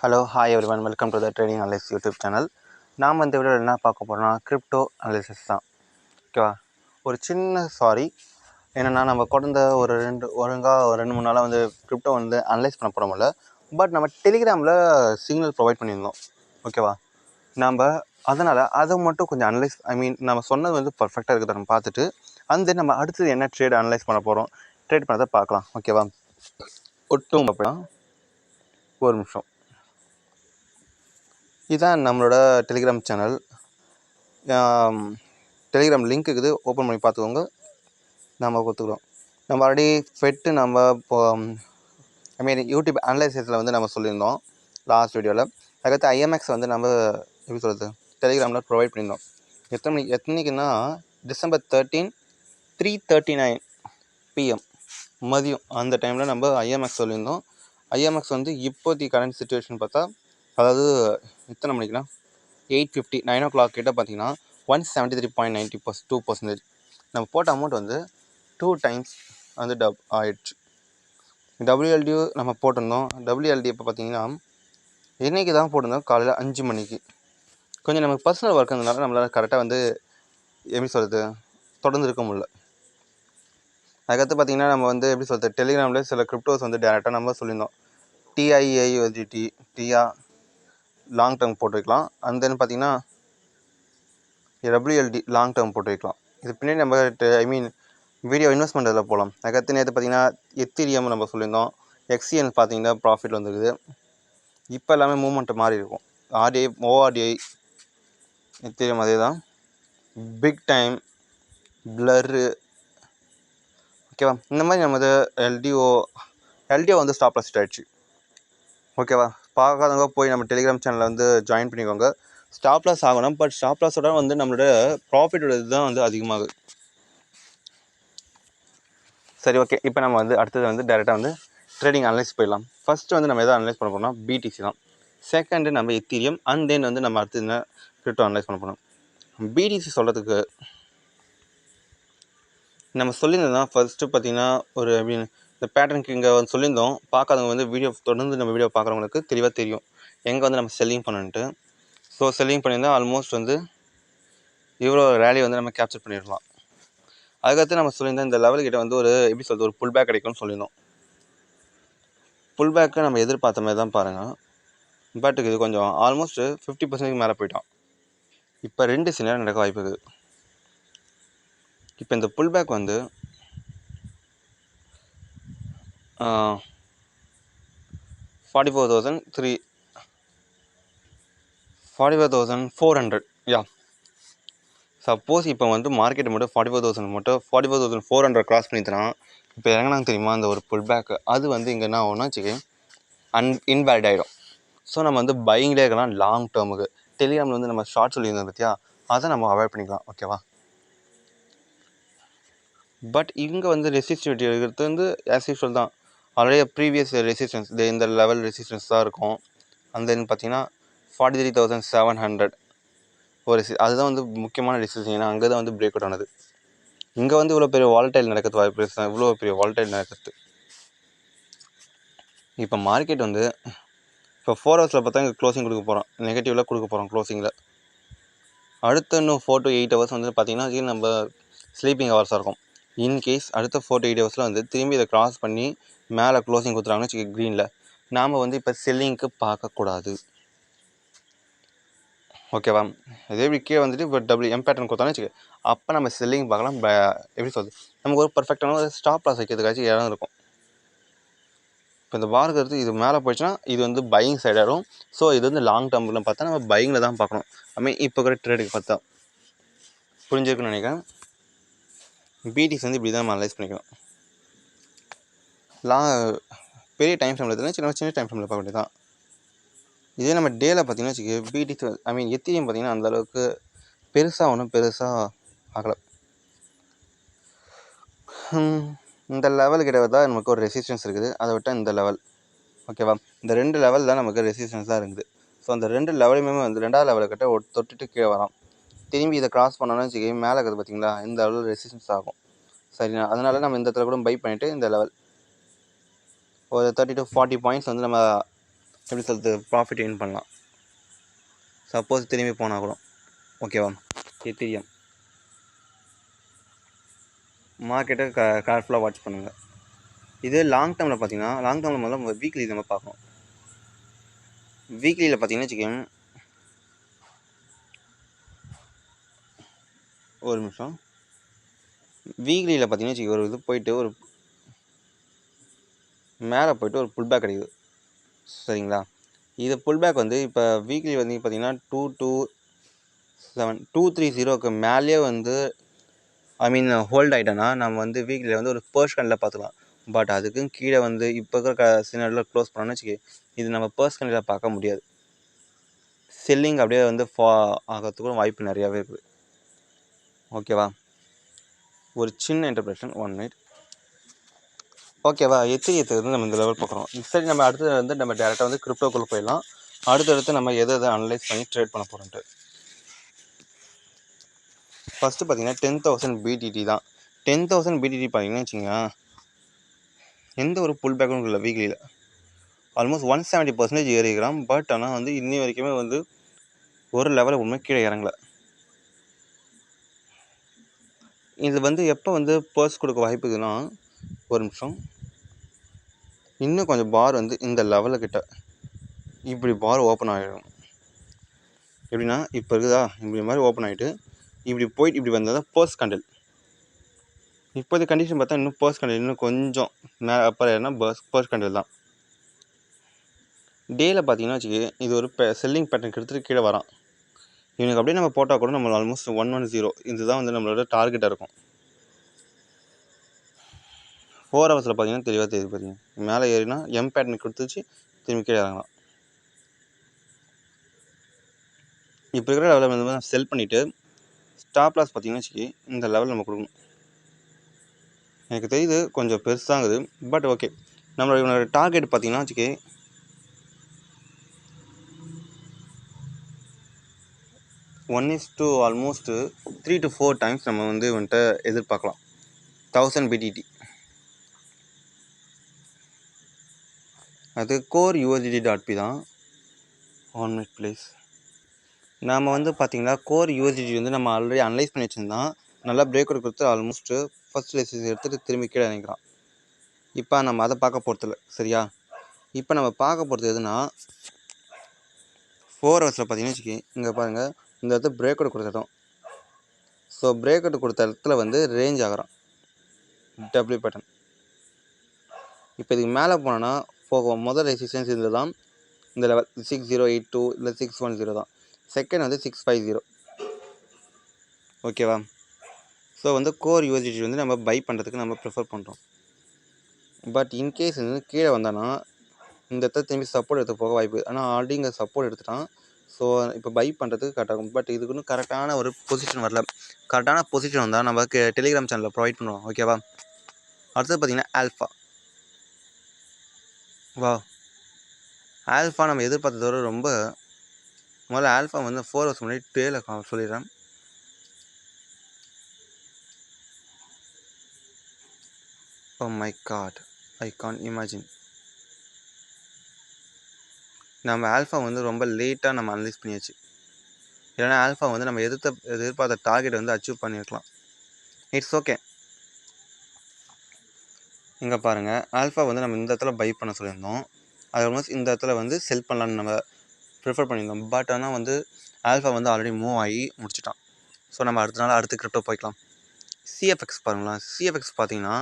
Hello hi every one, welcome to the trading analysis YouTube channel. நாம் இந்த வீடியோவில் என்ன பார்க்க போகிறோம்னா கிரிப்டோ அனலிசிஸ் தான். ஓகேவா? ஒரு சின்ன என்னென்னா, நம்ம கடந்த ஒரு ரெண்டு மூணு நாளாக கிரிப்டோ அனலைஸ் பண்ண போகிற முடியல. பட் நம்ம டெலிகிராமில் சிக்னல் ப்ரொவைட் பண்ணியிருந்தோம். ஓகேவா? நம்ம அதனால் அதை மட்டும் கொஞ்சம் நம்ம சொன்னது பர்ஃபெக்டாக இருக்குது நம்ம பார்த்துட்டு நம்ம அடுத்தது என்ன ட்ரேட் அனலைஸ் பண்ண போகிறோம், ட்ரேட் பண்ணதை பார்க்கலாம். ஓகேவா? ஒட்டும் அப்படின்னா ஒரு நிமிஷம். இதுதான் நம்மளோட டெலிகிராம் சேனல். டெலிகிராம் லிங்க் இருக்குது, ஓப்பன் பண்ணி பார்த்துக்கோங்க. நம்ம கொடுத்துக்கிறோம். நம்ம ஆல்ரெடி ஃபெட்டு இப்போ யூடியூப் அனலைசிஸில் நம்ம சொல்லியிருந்தோம் லாஸ்ட் வீடியோவில். அதுக்கடுத்து ஐஎம்எக்ஸ் நம்ம எப்படி சொல்கிறது, டெலிகிராமில் ப்ரொவைட் பண்ணியிருந்தோம். எத்தனைக்குன்னா December 13, 3:39 PM மதியம் அந்த டைமில் நம்ம ஐஎம்எக்ஸ் சொல்லியிருந்தோம். ஐஎம்எக்ஸ் இப்போதைக்கு கரண்ட் சுச்சுவேஷன் பார்த்தா, அதாவது எத்தனை மணிக்குன்னா 8:50 9 o'clock கிட்ட பார்த்தீங்கன்னா 173.92%. நம்ம போட்ட அமௌண்ட் 2 times டப் ஆயிடுச்சு. WLD நம்ம போட்டிருந்தோம். WLD இப்போ பார்த்தீங்கன்னா இன்றைக்கி தான் போட்டிருந்தோம், காலையில் 5 மணிக்கு. கொஞ்சம் நமக்கு பர்சனல் ஒர்க் இருந்ததுனால நம்மளால் கரெக்டாக எப்படி சொல்கிறது, தொடர்ந்து இருக்க முடியல. அதுக்கடுத்து பார்த்தீங்கன்னா நம்ம எப்படி சொல்கிறது, டெலிகிராமில் சில கிரிப்டோஸ் டேரெக்டாக நம்ம சொல்லியிருந்தோம். TIAUSDT டிஆ லாங் டேர்ம் போட்டு வைக்கலாம். அண்ட் தென் பார்த்தீங்கன்னா WLD லாங் டேர்ம் போட்டு வைக்கலாம். இது பின்னாடி நம்ம வீடியோ இன்வெஸ்ட்மெண்ட் இதில் போகலாம். அதுக்கடுத்து நேற்று பார்த்தீங்கன்னா எத்தீரியம் நம்ம சொல்லியிருந்தோம். XCN பார்த்தீங்கன்னா ப்ராஃபிட் வந்துருக்குது. இப்போ எல்லாமே மூவ்மெண்ட் மாறி இருக்கும். RDI ORDI எத்தீரியம் அதே தான். பிக் டைம் பிளரு, ஓகேவா? இந்த மாதிரி நம்ம LDO ஸ்டாப் லாஸ் ஆகிடுச்சு. ஓகேவா? பார்க்காதவங்க போய் நம்ம டெலிகிராம் சேனலில் ஜாயின் பண்ணிக்கோங்க. ஸ்டாப் லாஸ் ஆகணும், பட் ஸ்டாப் லாஸோட நம்மளோட ப்ராஃபிட்டோட இதுதான் அதிகமாகுது. சரி, ஓகே. இப்போ நம்ம அடுத்தது டேரெக்டாக ட்ரேடிங் அனலைஸ் போயிடலாம். ஃபஸ்ட்டு நம்ம எதாவது அனலைஸ் பண்ண போகிறோம்னா BTC தான். செகண்டு நம்ம எத்தீரியம், அண்ட் தென் நம்ம அடுத்தது என்ன கிரிப்டோ அனலைஸ் பண்ண போகிறோம். BTC சொல்கிறதுக்கு நம்ம சொல்லியிருந்தோம். ஃபஸ்ட்டு பார்த்தீங்கன்னா ஒரு இந்த பேட்டர்னுக்கு இங்கே சொல்லியிருந்தோம். பார்க்காதவங்க வீடியோ தொடர்ந்து நம்ம வீடியோ பார்க்குறவங்களுக்கு தெளிவாக தெரியும் எங்கே நம்ம செல்லிங் பண்ணிட்டு. ஸோ செல்லிங் பண்ணியிருந்தால் ஆல்மோஸ்ட் இவ்வளோ ரேலி நம்ம கேப்சர் பண்ணிடலாம். அதுக்கடுத்து நம்ம சொல்லியிருந்தோம் இந்த லெவல்கிட்ட ஒரு எப்படி சொல்கிறது, ஒரு புல் பேக் கிடைக்கும்னு சொல்லியிருந்தோம். புல் பேக்கை நம்ம எதிர்பார்த்த மாதிரி தான் பாருங்கள். பட் இது கொஞ்சம் ஆல்மோஸ்ட் 50% மேலே போயிட்டோம். இப்போ 2 சினாரியோ நடக்க வாய்ப்பு இருக்குது. இப்போ இந்த புல் பேக் 44,400. யா, சப்போஸ் இப்போ மார்க்கெட் மட்டும் 44,400 கிராஸ் பண்ணித்தனா, இப்போ இறங்கினாங்க தெரியுமா அந்த ஒரு புல் பேக்கு, அது இங்கே என்ன ஆகும்னா இன்வேலிட் ஆகிடும். ஸோ நம்ம பையிங்லேயே இருக்கலாம் லாங் டேர்முக்கு. டெலிகிராமில் நம்ம ஷார்ட் சொல்லியிருந்தோம் பார்த்தியா, அதை நம்ம அவாய்ட் பண்ணிக்கலாம். ஓகேவா? பட் இங்கே ரெசிஸ்டிவிட்டி இருக்கிறது ஆஸ் யூஷுவல் தான். ஆல்ரெடி ப்ரீவியஸ் ரெசிஸ்டன்ஸ் இந்த லெவல் ரெசிஸ்டன்ஸ் தான் இருக்கும். அண்ட் தென் பார்த்தீங்கன்னா 43,700 ஒரு அதுதான் முக்கியமான ரெசிஸ்டன்ஸ். ஏன்னா அங்கே தான் பிரேக் அவுட் ஆனது. இங்கே இவ்வளோ பெரிய வாலடைல் நடக்கிறது வாய்ப்பு, இவ்வளோ பெரிய வாலடைல் நடக்கிறது. இப்போ மார்க்கெட் இப்போ 4 hours பார்த்தா இங்கே க்ளோசிங் கொடுக்க போகிறோம், நெகட்டிவில் கொடுக்க போகிறோம் க்ளோசிங்கில். அடுத்த இன்னும் 4 to 8 hours பார்த்திங்கன்னா நம்ம ஸ்லீப்பிங் ஹவர்ஸாக இருக்கும். இன்கேஸ் அடுத்த 4 to 8 hours திரும்பி இதை க்ராஸ் பண்ணி மேலே க்ளோசிங் கொடுத்துறாங்கன்னு க்ரீனில், நாம் இப்போ செல்லிங்க்கு பார்க்கக்கூடாது. ஓகேவா? இதே கீழே இப்போ WM பேட்டர்ன் கொடுத்தாலும் அப்போ நம்ம செல்லிங் பார்க்கலாம். எப்படி சொல்கிறது, நமக்கு ஒரு பர்ஃபெக்டான ஒரு ஸ்டாப் லாஸ் வைக்கிறதுக்காச்சும் இடம் இருக்கும். இப்போ இந்த பார்க்கிறது இது மேலே போயிடுச்சுன்னா இது பையிங் சைடாகும். ஸோ இது லாங் டேர்மில் பார்த்தா நம்ம பையிங்கில் தான் பார்க்கணும். இப்போ கூட ட்ரேடுக்கு பார்த்தா புரிஞ்சிருக்குன்னு நினைக்கிறேன். BTC இப்படி தான் நம்ம அனலைஸ் பண்ணிக்கணும். பெரிய டைம் ஃப்ரேமில் எடுத்துனா சின்ன டைம் ஃப்ரேமில் பார்க்க வேண்டியது தான். இதே நம்ம டேயில் பார்த்தீங்கன்னா BTC எத்தீரியம் பார்த்தீங்கன்னா அந்தளவுக்கு பெருசாக ஆகலை. இந்த லெவல் கிட்ட தான் நமக்கு ஒரு ரெசிஸ்டன்ஸ் இருக்குது. அதை விட்டால் இந்த லெவல், ஓகேவா? இந்த 2 லெவல் தான் நமக்கு ரெசிஸ்டன்ஸ் தான் இருக்குது. ஸோ அந்த 2 லெவலுமே 2வது லெவலுக்கிட்ட தொட்டுட்டு கீழே வரோம். திரும்பி இதை கிராஸ் பண்ணோன்னு மேலே இருக்குது பார்த்தீங்களா, இந்த லெவலில் ரெசிஸ்டன்ஸ் ஆகும். சரிண்ணா, அதனால் நம்ம இந்த இடத்துல கூட பை பண்ணிவிட்டு இந்த லெவல் ஒரு 30 to 40 பாயிண்ட்ஸ் நம்ம எப்படி சொல்கிறது, ப்ராஃபிட் எர்ன் பண்ணலாம். சப்போஸ் திரும்பி போனால் கூட. ஓகேவா? எத்திரியம் மார்க்கெட்டை கேர்ஃபுல்லாக வாட்ச் பண்ணுங்கள். இது லாங் டேர்மில் பார்த்தீங்கன்னா, லாங் டேர்மில் முதல்ல நம்ம வீக்லி நம்ம பார்க்கணும். வீக்லியில் பார்த்தீங்கன்னா வச்சுக்கோங்க, ஒரு நிமிஷம். வீக்லியில் பார்த்தீங்கன்னா வச்சுக்கோங்க, ஒரு இது போயிட்டு ஒரு மேலே போயிட்டு ஒரு புல் பேக் கிடைக்குது, சரிங்களா? இது புல் பேக் வந்து இப்போ வீக்லி வந்து பார்த்தீங்கன்னா 230க்கு மேலேயே வந்து ஹோல்ட் ஆகிட்டோன்னா நம்ம வந்து வீக்லியில் வந்து ஒரு பர்ஸ்கனில் பார்த்துக்கலாம். பட் அதுக்கும் கீழே வந்து இப்போ இருக்கிற சினாரியோவில் க்ளோஸ் பண்ணோன்னு வச்சுக்கி, இது நம்ம பர்ஸ்கனில் பார்க்க முடியாது. செல்லிங் அப்படியே வந்து ஆகிறதுக்கும் வாய்ப்பு நிறையாவே இருக்குது. ஓகேவா? ஒரு சின்ன இன்டர்பிரேஷன், 1 மினிட். ஓகேவா? எத்திரியத்தை வந்து நம்ம இந்த லெவல் பார்க்குறோம். சரி, நம்ம அடுத்தது வந்து நம்ம டேரெக்டாக வந்து கிரிப்டோக்குள்ளே போயிடலாம். அடுத்தடுத்து நம்ம எதை அனலைஸ் பண்ணி ட்ரேட் பண்ண போகிறோன்ட்டு. ஃபஸ்ட்டு பார்த்தீங்கன்னா 10,000 BTT தான். 10,000 BTT பார்த்தீங்கன்னா வச்சுங்க, எந்த ஒரு புல் பேக்கும் இல்லை வீக்லியில். ஆல்மோஸ்ட் 170% ஏறிக்கிறான். பட் ஆனால் வந்து இன்னி வரைக்குமே வந்து ஒரு லெவலில் ஒன்றுமே கீழே இறங்கலை. இது வந்து எப்போ வந்து பர்ஸ் கொடுக்க வாய்ப்பு இருக்குதுன்னா, ஒரு நிமிஷம், இன்னும் கொஞ்சம் பார் வந்து இந்த லெவலுக்கிட்ட இப்படி பார் ஓப்பன் ஆகிடும். எப்படின்னா இப்போ இருக்குதா, இப்படி மாதிரி ஓப்பன் ஆகிட்டு இப்படி போயிட்டு இப்படி வந்தால் தான் பர்ஸ் கண்டில். இப்போது கண்டிஷன் பார்த்தா இன்னும் பர்ஸ் கண்டில் இன்னும் கொஞ்சம் மேலே அப்புறம் ஏன்னா பர்ஸ் கண்டில் தான். டேயில் பார்த்தீங்கன்னா வச்சுக்கி, இது ஒரு செல்லிங் பேட்டர்ன் எடுத்துகிட்டு கீழே வரான். இவனுக்கு அப்படியே நம்ம போட்டால் கூட நம்ம ஆல்மோஸ்ட் 110 இதுதான் வந்து நம்மளோட டார்கெட்டாக இருக்கும். 4 ஹவர்ஸில் பார்த்தீங்கன்னா தெளிவாக தெரியுது. பார்த்தீங்க மேலே ஏறினா எம் பேட்டர்ன் கொடுத்துச்சு, திரும்பி கீழே இறங்கலாம். இப்போ இருக்கிற லெவலில் வந்து செல் பண்ணிவிட்டு ஸ்டாப் லாஸ் பார்த்தீங்கன்னா வச்சுக்கி, இந்த லெவலில் நம்ம கொடுக்கணும். எனக்கு தெரியுது கொஞ்சம் பெருசாகுது, பட் ஓகே. நம்மளோட டார்கெட் பார்த்தீங்கன்னா வச்சுக்கி, 1:2 ஆல்மோஸ்ட் 3 to 4 டைம்ஸ் நம்ம வந்து வந்துட்டு எதிர்பார்க்கலாம். 1000 BTT அது கோர் USDT.P தான். 1 minute ப்ளீஸ். நாம் வந்து பார்த்திங்கன்னா கோர் USDT வந்து நம்ம ஆல்ரெடி அனலைஸ் பண்ணி வச்சுருந்தோம். நல்லா பிரேக் அவுட் கொடுத்து ஆல்மோஸ்ட்டு ஃபஸ்ட் ரெசிஸ்டன்ஸ் எடுத்துகிட்டு திரும்பி கீழே இறங்கிக்கலாம். இப்போ நம்ம அதை பார்க்க போகிறதில்ல, சரியா? இப்போ நம்ம பார்க்க போகிறது எதுனா 4 ஹவர்ஸில் பார்த்தீங்கன்னு வச்சுக்கி, இங்கே பாருங்கள், இந்த இடத்துல பிரேக் அவுட் கொடுத்த இடம். ஸோ பிரேக் அவுட் கொடுத்த இடத்துல வந்து ரேஞ்ச் ஆகிறான் டபிள்யூ பேட்டர்ன். இப்போ இதுக்கு மேலே போனோன்னா போகும் முதல் ரெசிஸ்டன்ஸ் இதில் தான், இந்த லெவல் 6082 இல்லை 610 தான். செகண்ட் வந்து 650. ஓகேவா? ஸோ வந்து கோர் USDT வந்து நம்ம பை பண்ணுறதுக்கு நம்ம ப்ரிஃபர் பண்ணுறோம். பட் இன்கேஸ் வந்து கீழே வந்தானா இந்த இடத்துல திரும்பி சப்போர்ட் எடுத்து போக வாய்ப்பு. ஆனால் ஆல்ரெடி இங்கே சப்போர்ட் எடுத்துட்டான். ஸோ இப்போ பை பண்ணுறதுக்கு கரெக்டாகும். பட் இதுக்கு இன்னும் கரெக்டான ஒரு பொசிஷன் வரல. கரெக்டான பொசிஷன் வந்தால் நமக்கு டெலிகிராம் சேனலில் ப்ரொவைட் பண்ணுவோம். ஓகேவா? அடுத்தது பார்த்தீங்கன்னா ஆல்ஃபா. வா, ஆல்ஃபா நம்ம எதிர்பார்த்ததோட ரொம்ப முதல்ல ஆல்ஃபா வந்து 4 ஹவர்ஸ் முன்னாடி டேல சொல்லிடுறேன். Oh my God, I can't imagine. நம்ம ஆல்ஃபா வந்து ரொம்ப லேட்டாக நம்ம அனலைஸ் பண்ணியாச்சு. இல்லைனா ஆல்ஃபா வந்து நம்ம எதிர்பார்த்த டார்கெட் வந்து அச்சீவ் பண்ணியிருக்கலாம். It's okay. இங்கே பாருங்கள், ஆல்ஃபா வந்து நம்ம இந்த இடத்துல பை பண்ண சொல்லியிருந்தோம். அது ஆல்மோஸ்ட் இந்த இடத்துல வந்து செல் பண்ணலான்னு நம்ம ப்ரிஃபர் பண்ணியிருந்தோம். பட் ஆனால் வந்து ஆல்ஃபா வந்து ஆல்ரெடி மூவ் ஆகி முடிச்சிட்டான். ஸோ நம்ம அடுத்த கிரிப்டோ போய்க்கலாம். சிஎஃப்எக்ஸ் பாருங்களேன். சிஎஃப்எக்ஸ் பார்த்தீங்கன்னா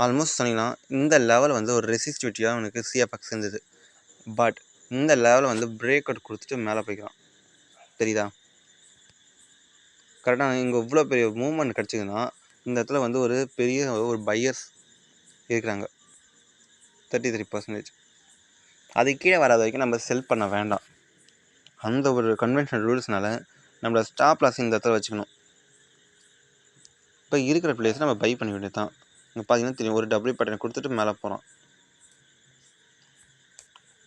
ஆல்மோஸ்ட் சொன்னீங்கன்னா இந்த லெவல் வந்து ஒரு ரெசிஸ்டிவிட்டியாக உனக்கு சிஎஃப்எக்ஸ் இருந்தது. பட் இந்த லெவலை வந்து பிரேக் அவுட் கொடுத்துட்டு மேலே போய்க்கலாம். தெரியுதா? கரெக்டாக இங்கே இவ்வளோ பெரிய மூவ்மெண்ட் கிடச்சிதுன்னா இந்த இடத்துல வந்து ஒரு பெரிய ஒரு பையர்ஸ் இருக்கிறாங்க, 33%. அது கீழே வராத வரைக்கும் நம்ம செல் பண்ண வேண்டாம். அந்த ஒரு கன்வென்ஷனல் ரூல்ஸ்னால நம்மளோட ஸ்டாப் லாஸ் இந்த இடத்துல வச்சுக்கணும். இப்போ இருக்கிற பிளேஸை நம்ம பை பண்ண வேண்டியது தான். இங்கே பார்த்தீங்கன்னா தெரியும், ஒரு டபிள்யூ பேட்டர்ன் கொடுத்துட்டு மேலே போகிறோம்.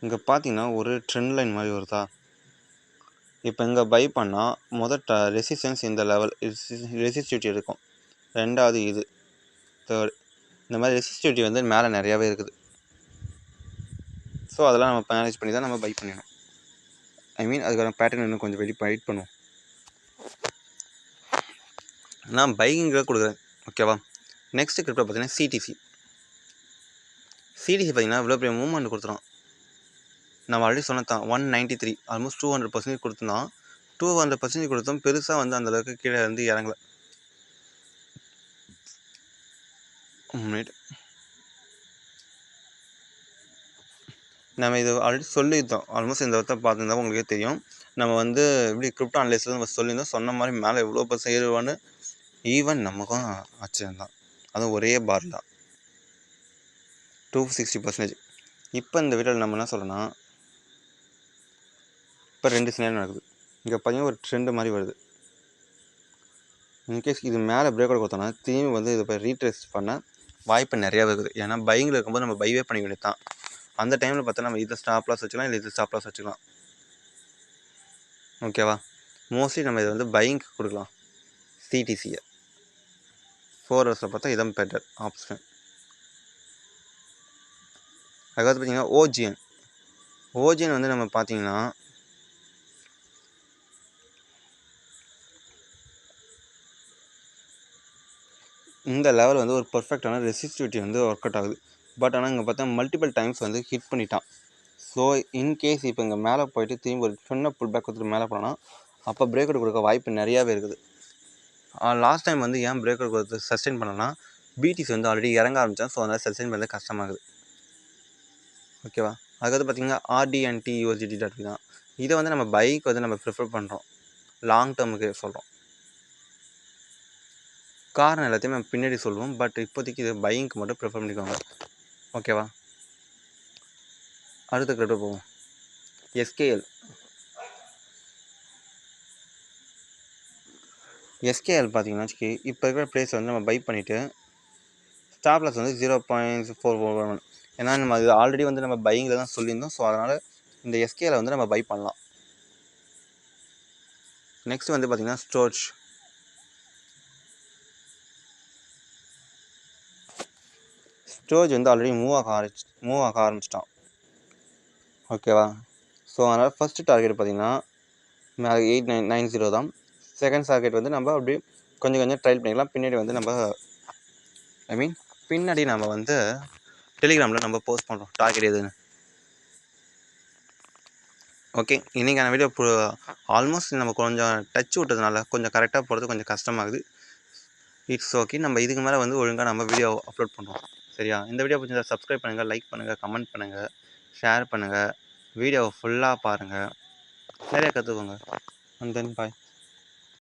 இங்கே பார்த்தீங்கன்னா ஒரு ட்ரெண்ட் லைன் மாதிரி வருதா? இப்போ இங்கே பை பண்ணால் ரெசிஸ்டன்ஸ் இந்த லெவல் ரெசிஸ்டிவிட்டி இருக்கும். ரெண்டாவது இது தேர்ட். இந்த மாதிரி ரெசிஸ்டிவிட்டி வந்து மேலே நிறையாவே இருக்குது. ஸோ அதெல்லாம் நம்ம மேனேஜ் பண்ணி தான் நம்ம பை பண்ணணும். அதுக்கான பேட்டர்ன் இன்னும் கொஞ்சம் வெயிட் பண்ணுவோம். நான் பைக்கிங்கில் கொடுக்குறேன். ஓகேவா. நெக்ஸ்ட்டு கிரிப்டோ பார்த்தீங்கன்னா சிடிசி பார்த்தீங்கன்னா இவ்வளோ பெரிய மூவ்மெண்ட் கொடுத்துரும். நம்ம ஆல்ரெடி சொன்னதான் 193 ஆல்மோஸ்ட் 200% கொடுத்துருந்தான். 200% கொடுத்தோம். பெருசாக வந்து அந்தளவுக்கு கீழே வந்து இறங்கல. நம்ம இது ஆல்ரெடி சொல்லியிருந்தோம். ஆல்மோஸ்ட் இந்த இடத்த பார்த்துருந்தா உங்களுக்கே தெரியும். நம்ம வந்து எப்படி கிரிப்டோ அனலைஸில் நம்ம சொல்லியிருந்தோம். சொன்ன மாதிரி மேலே எவ்வளோ % ஏறுவான்னு ஈவன் நமக்கும் ஆச்சரியம் தான். அதுவும் ஒரே பார் தான் 260%. இப்போ இந்த வீடியோவில் நம்ம என்ன சொல்கிறோன்னா, இப்போ 2 சினாரியோ நடக்குது. இங்கே பார்த்தீங்கன்னா ஒரு ட்ரெண்டு மாதிரி வருது. இன்கேஸ் இது மேலே பிரேக் அவுட் கொடுத்தோன்னா திரும்பி வந்து இதை போய் ரீட்ரேஸ் பண்ண வாய்ப்பு நிறையாவே இருக்குது. ஏன்னா பையிங்கில் இருக்கும்போது நம்ம பைவே பண்ணி வேண்டியது தான். அந்த டைமில் பார்த்தா நம்ம இதை ஸ்டாப் லாஸ் வச்சுக்கலாம், இல்லை இது ஸ்டாப் லாஸ் வச்சுக்கலாம். ஓகேவா. மோஸ்ட்லி நம்ம இதை வந்து பையிங்க்கு கொடுக்கலாம். சிடிசியை 4 ஹவர்ஸில் பார்த்தா இதான் பெட்டர் ஆப்ஷன். அதுக்கடுத்து பார்த்தீங்கன்னா ஓஜிஎன் வந்து நம்ம பார்த்தீங்கன்னா இந்த லெவல் வந்து ஒரு பர்ஃபெக்டான ரெசிஸ்டிவிட்டி வந்து ஒர்க் அவுட் ஆகுது. பட் ஆனால் இங்கே பார்த்தா மல்டிபிள் டைம்ஸ் வந்து ஹிட் பண்ணிட்டான். ஸோ இன்கேஸ் இப்போ இங்கே மேலே போயிட்டு திரும்பி ஒரு சின்ன புல் பேக் கொடுத்துட்டு மேலே போனால் அப்போ பிரேக் அவுட் கொடுக்க வாய்ப்பு நிறையாவே இருக்குது. லாஸ்ட் டைம் வந்து ஏன் பிரேக் அவுட் கொடுத்து சஸ்டெயின் பண்ணனா, பிடிசி வந்து ஆல்ரெடி இறங்க ஆரம்பித்தேன். ஸோ அதனால் சஸ்டெயின் பண்ணது கஷ்டமாகுது. ஓகேவா. அதுக்கடுத்து பார்த்தீங்கன்னா RDNT USDT தான். இதை வந்து நம்ம பைக் வந்து நம்ம ப்ரிஃபர் பண்ணுறோம். லாங் டேர்முக்கு சொல்கிறோம். காரணம் எல்லாத்தையும் நம்ம பின்னாடி சொல்லுவோம். பட் இப்போதைக்கு இது பையிங்க்கு மட்டும் ப்ரிஃபர் பண்ணிக்கோங்க. ஓகேவா. அடுத்த கிரிப்டோ போவோம். எஸ்கேஎல் பார்த்தீங்கன்னா வச்சுக்கி இப்போ இருக்கிற ப்ரைஸ் வந்து நம்ம பை பண்ணிவிட்டு ஸ்டாப் லாஸ் வந்து 0.441. ஏன்னா நம்ம அது ஆல்ரெடி வந்து நம்ம பையிங்கில் தான் சொல்லியிருந்தோம். ஸோ அதனால் இந்த எஸ்கேஎல் வந்து நம்ம பை பண்ணலாம். நெக்ஸ்ட் வந்து பார்த்தீங்கன்னா ஸ்டோரேஜ் வந்து ஆல்ரெடி மூவ் ஆக ஆரம்பிச்சிட்டான். ஓகேவா. ஸோ அதனால் ஃபஸ்ட்டு டார்கெட் பார்த்தீங்கன்னா 8990 தான். செகண்ட் டார்கெட் வந்து நம்ம அப்படியே கொஞ்சம் ட்ரைல் பண்ணிக்கலாம். பின்னாடி வந்து நம்ம பின்னாடி நம்ம வந்து டெலிகிராமில் நம்ம போஸ்ட் பண்ணுறோம் டார்கெட் எதுன்னு. ஓகே. இன்றைக்கான வீடியோ ஆல்மோஸ்ட் நம்ம கொஞ்சம் டச் விட்டதுனால கொஞ்சம் கரெக்டாக போகிறது கொஞ்சம் கஷ்டமாகுது. It's okay. நம்ம இதுக்கு மேலே வந்து ஒழுங்காக நம்ம வீடியோ அப்லோட் பண்ணுறோம். சரியா. இந்த வீடியோ பிடிச்சிருந்தா சப்ஸ்கிரைப் பண்ணுங்கள், லைக் பண்ணுங்கள், கமெண்ட் பண்ணுங்கள், ஷேர் பண்ணுங்கள். வீடியோவை ஃபுல்லாக பாருங்கள். நிறையா கற்றுக்கோங்க. And then bye.